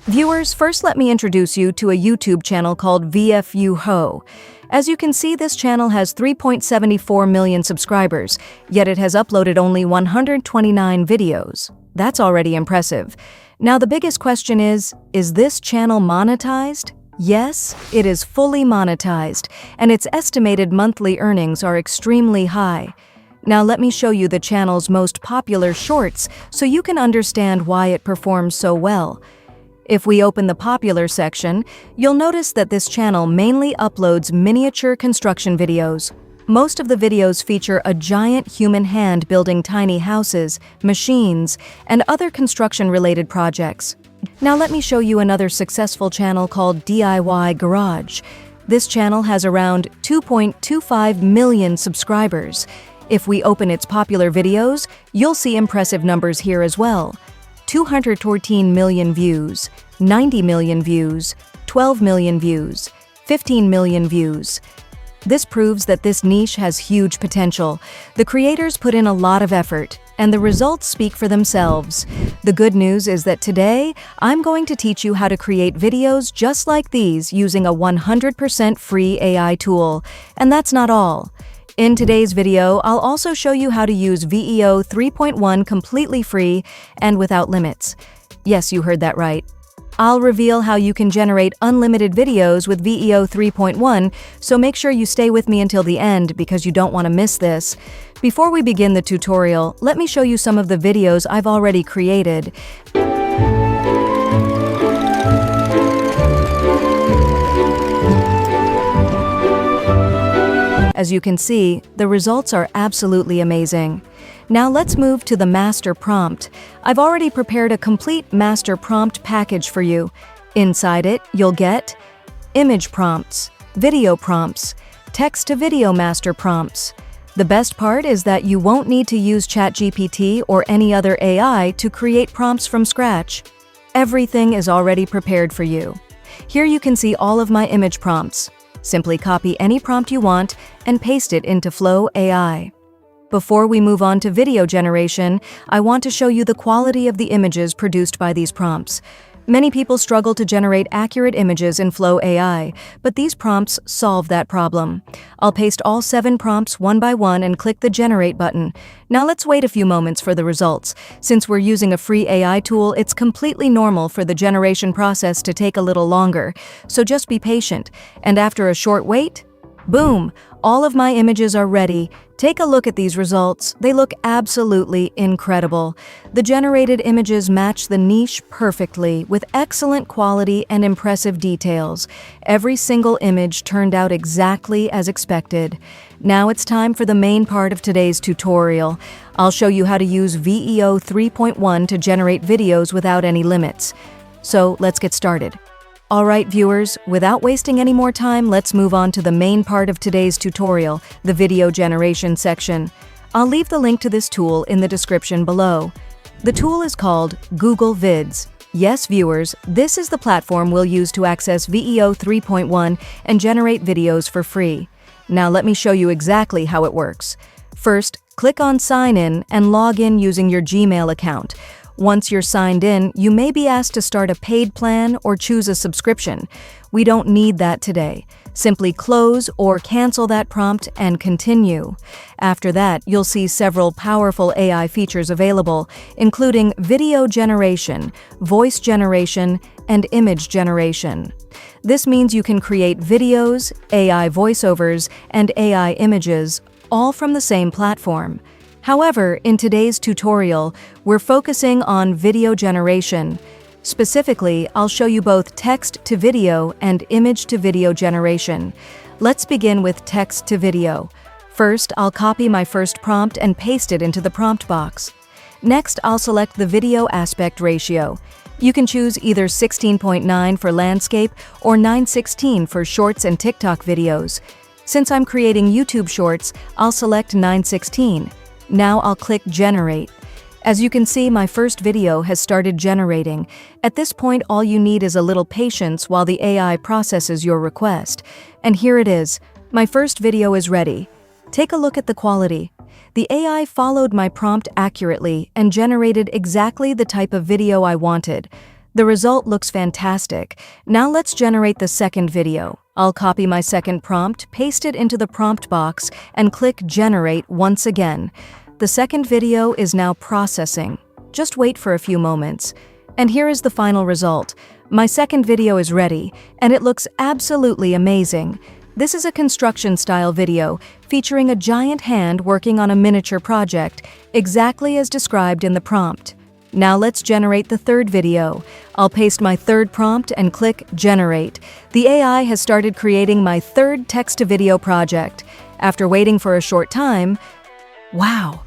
Viewers, first let me introduce you to a YouTube channel called VEO. As you can see, this channel has 3.74 million subscribers, yet it has uploaded only 129 videos. That's already impressive. Now the biggest question is this channel monetized? Yes, it is fully monetized, and its estimated monthly earnings are extremely high. Now let me show you the channel's most popular shorts so you can understand why it performs so well. If we open the popular section, you'll notice that this channel mainly uploads miniature construction videos. Most of the videos feature a giant human hand building tiny houses, machines, and other construction-related projects. Now let me show you another successful channel called DIY Garage. This channel has around 2.25 million subscribers. If we open its popular videos, you'll see impressive numbers here as well. 214 million views, 90 million views, 12 million views, 15 million views. This proves that this niche has huge potential. The creators put in a lot of effort, and the results speak for themselves. The good news is that today, I'm going to teach you how to create videos just like these using a 100% free AI tool. And that's not all. In today's video, I'll also show you how to use VEO 3.1 completely free and without limits. Yes, you heard that right. I'll reveal how you can generate unlimited videos with VEO 3.1, so make sure you stay with me until the end because you don't want to miss this. Before we begin the tutorial, let me show you some of the videos I've already created. As you can see, the results are absolutely amazing. Now let's move to the master prompt. I've already prepared a complete master prompt package for you. Inside it, you'll get image prompts, video prompts, text-to-video master prompts. The best part is that you won't need to use ChatGPT or any other AI to create prompts from scratch. Everything is already prepared for you. Here you can see all of my image prompts. Simply copy any prompt you want and paste it into Flow AI. Before we move on to video generation, I want to show you the quality of the images produced by these prompts. Many people struggle to generate accurate images in Flow AI, but these prompts solve that problem. I'll paste all 7 prompts one by one and click the Generate button. Now let's wait a few moments for the results. Since we're using a free AI tool, it's completely normal for the generation process to take a little longer, so just be patient. And after a short wait, boom! All of my images are ready. Take a look at these results. They look absolutely incredible. The generated images match the niche perfectly, with excellent quality and impressive details. Every single image turned out exactly as expected. Now it's time for the main part of today's tutorial. I'll show you how to use VEO 3.1 to generate videos without any limits. So let's get started. Alright viewers, without wasting any more time, let's move on to the main part of today's tutorial, the video generation section. I'll leave the link to this tool in the description below. The tool is called Google Vids. Yes viewers, this is the platform we'll use to access VEO 3.1 and generate videos for free. Now let me show you exactly how it works. First, click on Sign In and log in using your Gmail account. Once you're signed in, you may be asked to start a paid plan or choose a subscription. We don't need that today. Simply close or cancel that prompt and continue. After that, you'll see several powerful AI features available, including video generation, voice generation, and image generation. This means you can create videos, AI voiceovers, and AI images, all from the same platform. However, in today's tutorial, we're focusing on video generation. Specifically, I'll show you both text-to-video and image-to-video generation. Let's begin with text-to-video. First, I'll copy my first prompt and paste it into the prompt box. Next, I'll select the video aspect ratio. You can choose either 16.9 for landscape or 9:16 for shorts and TikTok videos. Since I'm creating YouTube shorts, I'll select 9:16. Now I'll click Generate. As you can see, my first video has started generating. At this point, all you need is a little patience while the AI processes your request. And here it is. My first video is ready. Take a look at the quality. The AI followed my prompt accurately and generated exactly the type of video I wanted. The result looks fantastic. Now let's generate the second video. I'll copy my second prompt, paste it into the prompt box, and click Generate once again. The second video is now processing. Just wait for a few moments. And here is the final result. My second video is ready, and it looks absolutely amazing. This is a construction-style video featuring a giant hand working on a miniature project, exactly as described in the prompt. Now let's generate the third video. I'll paste my third prompt and click Generate. The AI has started creating my third text-to-video project. After waiting for a short time, wow!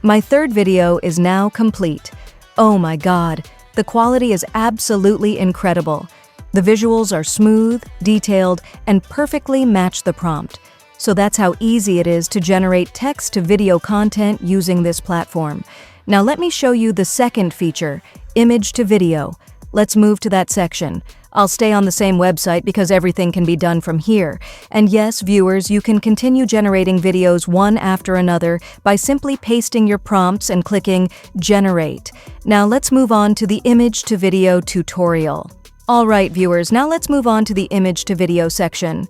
My third video is now complete. Oh my God, the quality is absolutely incredible. The visuals are smooth, detailed, and perfectly match the prompt. So that's how easy it is to generate text-to-video content using this platform. Now let me show you the second feature, image-to-video. Let's move to that section. I'll stay on the same website because everything can be done from here. And yes, viewers, you can continue generating videos one after another by simply pasting your prompts and clicking Generate. Now let's move on to the image-to-video tutorial. Alright viewers, now let's move on to the image-to-video section.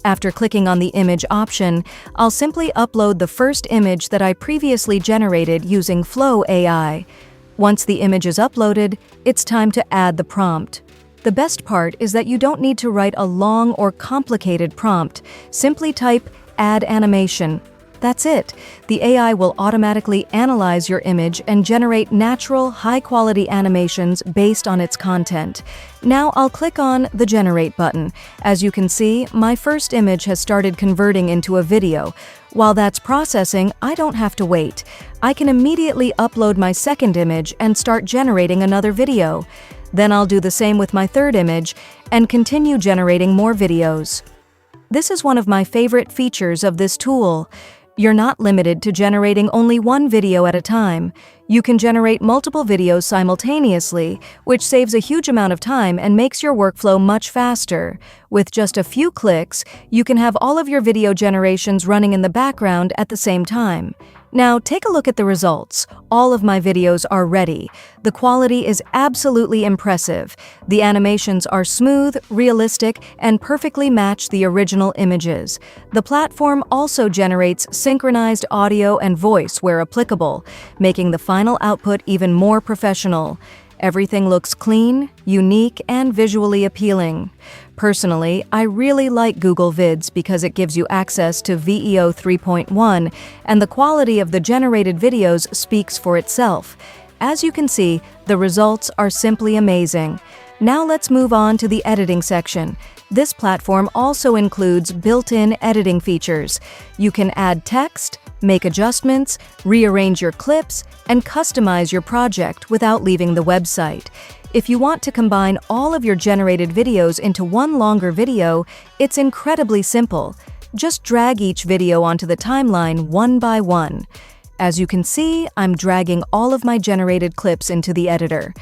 After clicking on the image option, I'll simply upload the first image that I previously generated using Flow AI. Once the image is uploaded, it's time to add the prompt. The best part is that you don't need to write a long or complicated prompt. Simply type Add Animation. That's it. The AI will automatically analyze your image and generate natural, high-quality animations based on its content. Now I'll click on the Generate button. As you can see, my first image has started converting into a video. While that's processing, I don't have to wait. I can immediately upload my second image and start generating another video. Then I'll do the same with my third image and continue generating more videos. This is one of my favorite features of this tool. You're not limited to generating only one video at a time. You can generate multiple videos simultaneously, which saves a huge amount of time and makes your workflow much faster. With just a few clicks, you can have all of your video generations running in the background at the same time. Now, take a look at the results. All of my videos are ready. The quality is absolutely impressive. The animations are smooth, realistic, and perfectly match the original images. The platform also generates synchronized audio and voice where applicable, making the final output even more professional. Everything looks clean, unique, and visually appealing. Personally, I really like Google Vids because it gives you access to VEO 3.1, and the quality of the generated videos speaks for itself. As you can see, the results are simply amazing. Now let's move on to the editing section. This platform also includes built-in editing features. You can add text, make adjustments, rearrange your clips, and customize your project without leaving the website. If you want to combine all of your generated videos into one longer video, it's incredibly simple. Just drag each video onto the timeline one by one. As you can see, I'm dragging all of my generated clips into the editor.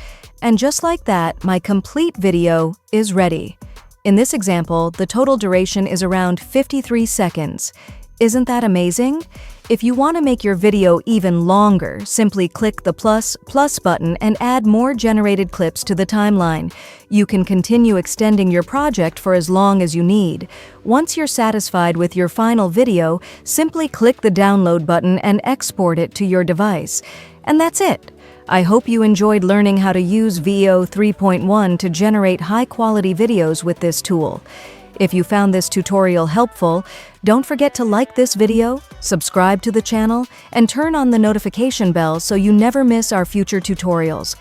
And just like that, my complete video is ready. In this example, the total duration is around 53 seconds. Isn't that amazing? If you want to make your video even longer, simply click the plus button and add more generated clips to the timeline. You can continue extending your project for as long as you need. Once you're satisfied with your final video, simply click the download button and export it to your device. And that's it. I hope you enjoyed learning how to use VEO 3.1 to generate high-quality videos with this tool. If you found this tutorial helpful, don't forget to like this video, subscribe to the channel, and turn on the notification bell so you never miss our future tutorials.